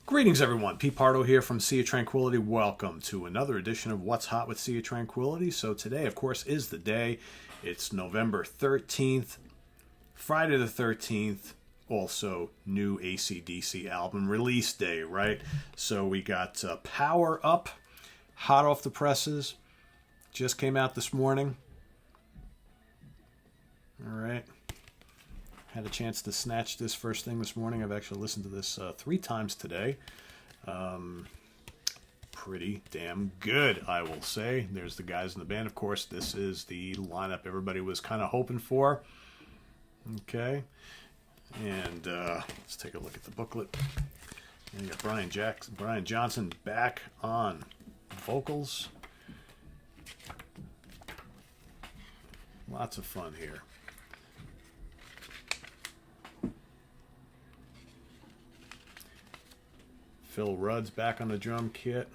Greetings, everyone. Pete Pardo here from Sea of Tranquility. Welcome to another edition of What's Hot with Sea of Tranquility. So today, of course, is the day. It's November 13th, Friday the 13th. Also, new acdc album release day, right? So we got Power Up, hot off the presses. Just came out this morning. All right. Had a chance to snatch this first thing this morning. I've actually listened to this 3 times today. Pretty damn good, I will say. There's the guys in the band. Of course, this is the lineup everybody was kind of hoping for. Okay. And let's take a look at the booklet. And you got Brian Johnson back on vocals. Lots of fun here. Phil Rudd's back on the drum kit.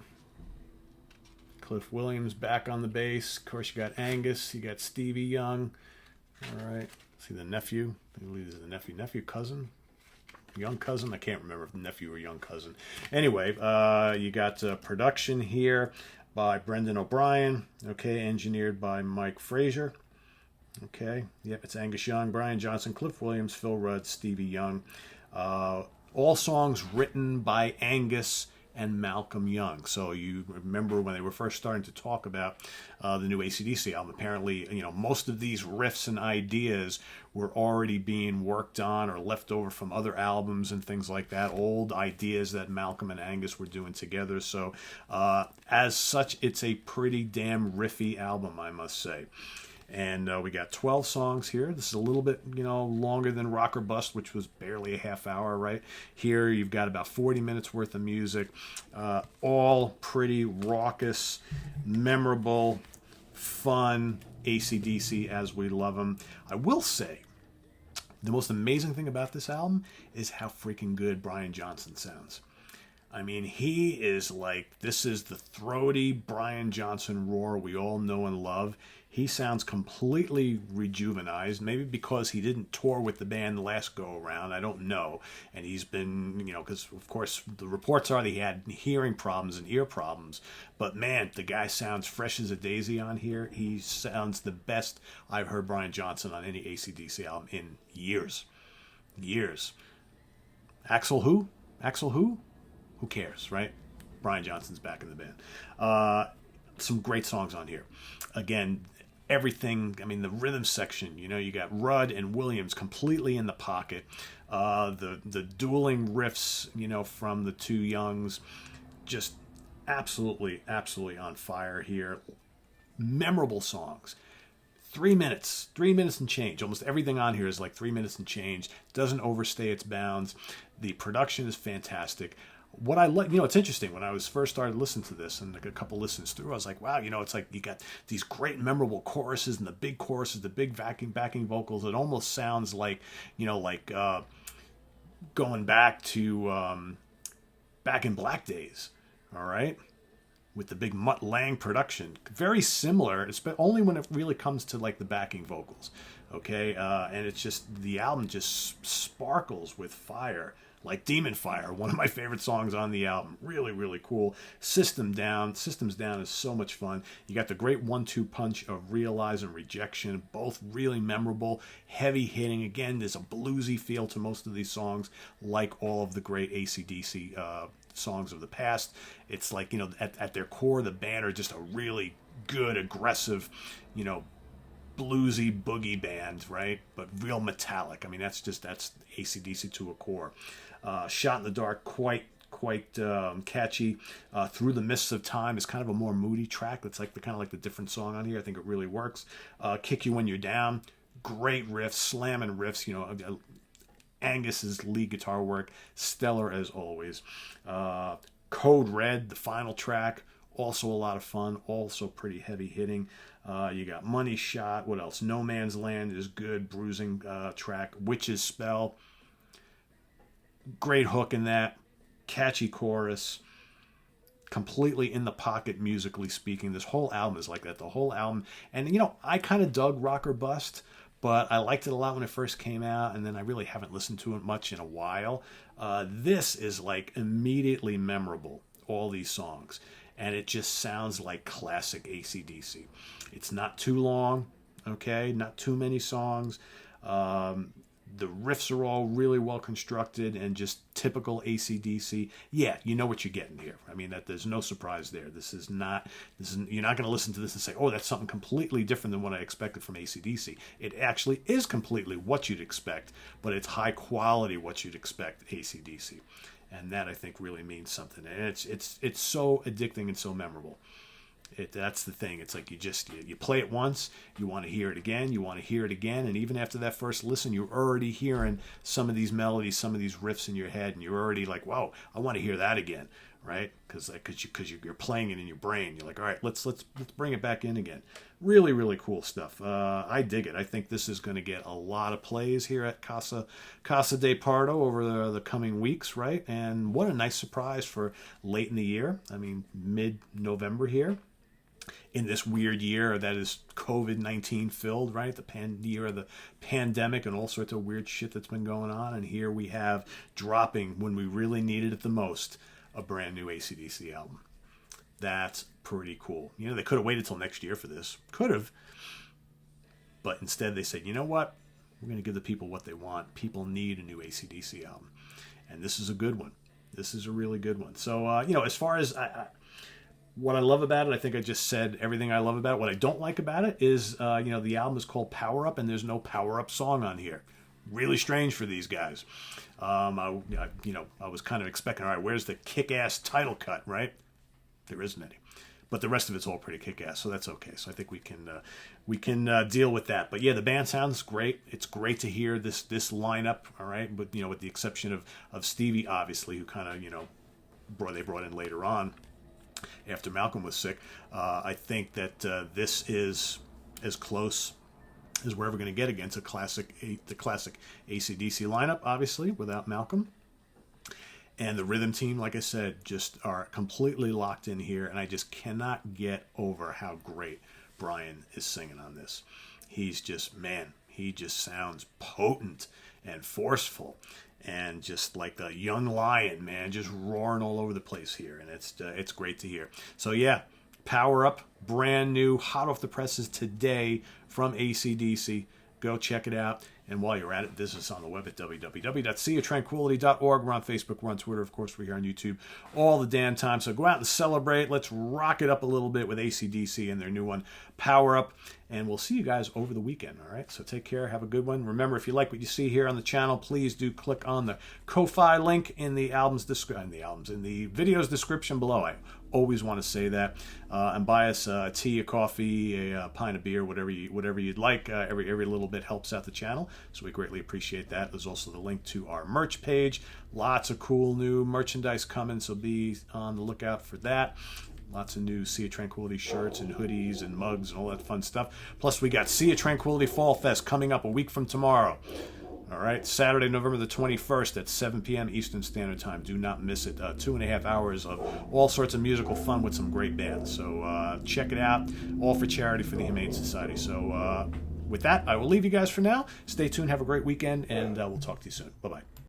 Cliff Williams back on the bass. Of course, you got Angus. You got Stevie Young. All right. See the nephew. I believe this is the nephew, cousin, young cousin. I can't remember if nephew or young cousin. Anyway, you got production here by Brendan O'Brien. Okay, engineered by Mike Frazier. Okay, yep, it's Angus Young, Brian Johnson, Cliff Williams, Phil Rudd, Stevie Young. All songs written by Angus and Malcolm Young. So you remember when they were first starting to talk about the new acdc album, apparently, most of these riffs and ideas were already being worked on or left over from other albums and things like that, old ideas that Malcolm and Angus were doing together. So as such, it's a pretty damn riffy album, I must say. And we got 12 songs here. This is a little bit, longer than Rock or Bust, which was barely a half hour, right? Here you've got about 40 minutes worth of music. All pretty raucous, memorable, fun acdc as we love them. I will say, the most amazing thing about this album is how freaking good Brian Johnson sounds. I mean, he is like, this is the throaty Brian Johnson roar we all know and love. He sounds completely rejuvenized, maybe because he didn't tour with the band the last go-around. I don't know. And he's been, because, of course, the reports are that he had hearing problems and ear problems. But, man, the guy sounds fresh as a daisy on here. He sounds the best I've heard Brian Johnson on any acdc album in years. Years. Axl who? Axl who? Who cares, right? Brian Johnson's back in the band. Some great songs on here. Again, everything, the rhythm section, you got Rudd and Williams completely in the pocket. The dueling riffs, from the two Youngs, just absolutely on fire here. Memorable songs. 3 minutes and change. Almost everything on here is like 3 minutes and change. Doesn't overstay its bounds. The production is fantastic. What I like, it's interesting. When I was first started listening to this and a couple listens through, I was like, wow, it's like you got these great memorable choruses and the big choruses, the big backing vocals. It almost sounds like, going back to Back in Black days, all right? With the big Mutt Lange production. Very similar, but only when it really comes to like the backing vocals, okay? And it's just, the album just sparkles with fire. Like Demon Fire, one of my favorite songs on the album. Really, really cool. Systems Down is so much fun. You got the great 1-2 punch of Realize and Rejection, both really memorable, heavy hitting. Again, there's a bluesy feel to most of these songs, like all of the great acdc songs of the past. It's like, at their core, the band are just a really good, aggressive, bluesy boogie band, right? But real metallic. That's acdc to a core. Shot in the Dark, quite catchy. Through the Mists of Time is kind of a more moody track. That's like the different song on here. I think it really works. Kick You When You're Down, great riffs, slamming riffs. Angus's lead guitar work, stellar as always. Code Red, the final track, also a lot of fun, also pretty heavy hitting. You got Money Shot. What else? No Man's Land is good, bruising track. Witch's Spell, great hook in that, catchy chorus, completely in the pocket musically speaking. This whole album is like that, the whole album. And I kind of dug Rock or Bust, but I liked it a lot when it first came out, and then I really haven't listened to it much in a while. This is like immediately memorable, all these songs, and it just sounds like classic acdc. It's not too long, okay, not too many songs. The riffs are all really well constructed and just typical acdc. Yeah, you know what you're getting here. I mean, that there's no surprise there. You're not going to listen to this and say, oh, that's something completely different than what I expected from acdc. It actually is completely what you'd expect, but it's high quality what you'd expect acdc. And that, I think, really means something. And it's so addicting and so memorable. That's the thing. It's like you play it once, you want to hear it again, you want to hear it again, and even after that first listen, you're already hearing some of these melodies, some of these riffs in your head, and you're already like, wow, I want to hear that again, right? Because you're playing it in your brain. You're like, all right, let's bring it back in again. Really, really cool stuff. I dig it. I think this is going to get a lot of plays here at Casa de Pardo over the coming weeks, right? And what a nice surprise for late in the year. I mean, mid-November here. In this weird year that is COVID-19 filled, right? The year of the pandemic and all sorts of weird shit that's been going on. And here we have dropping when we really needed it the most, a brand new acdc album. That's pretty cool. You know, they could have waited till next year for this. Could have. But instead they said, you know what? We're going to give the people what they want. People need a new acdc album. And this is a good one. This is a really good one. So, as far as... what I love about it, I think I just said everything I love about it. What I don't like about it is, the album is called Power Up, and there's no Power Up song on here. Really strange for these guys. I was kind of expecting, all right, where's the kick-ass title cut, right? There isn't any. But the rest of it's all pretty kick-ass, so that's okay. So I think we can deal with that. But yeah, the band sounds great. It's great to hear this lineup, all right? But, with the exception of Stevie, obviously, who kind of, they brought in later on, after Malcolm was sick. I think that this is as close as we're ever going to get against the classic acdc lineup, obviously, without Malcolm. And the rhythm team, like I said, just are completely locked in here, and I just cannot get over how great Brian is singing on this. He's just, he just sounds potent and forceful. And just like the young lion, man, just roaring all over the place here. And it's great to hear. So yeah, Power Up, brand new, hot off the presses today from acdc. Go check it out. And while you're at it, visit us on the web at www.seaoftranquility.org. We're on Facebook, we're on Twitter, of course, we're here on YouTube all the damn time. So go out and celebrate. Let's rock it up a little bit with acdc and their new one, Power Up. And we'll see you guys over the weekend, all right? So take care. Have a good one. Remember, if you like what you see here on the channel, please do click on the Ko-Fi link in the video's description below. I always want to say that. And buy us a tea, a coffee, a pint of beer, whatever you'd like. Every little bit helps out the channel, so we greatly appreciate that. There's also the link to our merch page. Lots of cool new merchandise coming, so be on the lookout for that. Lots of new Sea of Tranquility shirts and hoodies and mugs and all that fun stuff. Plus, we got Sea of Tranquility Fall Fest coming up a week from tomorrow. All right, Saturday, November the 21st at 7 p.m. Eastern Standard Time. Do not miss it. 2.5 hours of all sorts of musical fun with some great bands. So check it out. All for charity for the Humane Society. So with that, I will leave you guys for now. Stay tuned. Have a great weekend, and we'll talk to you soon. Bye-bye.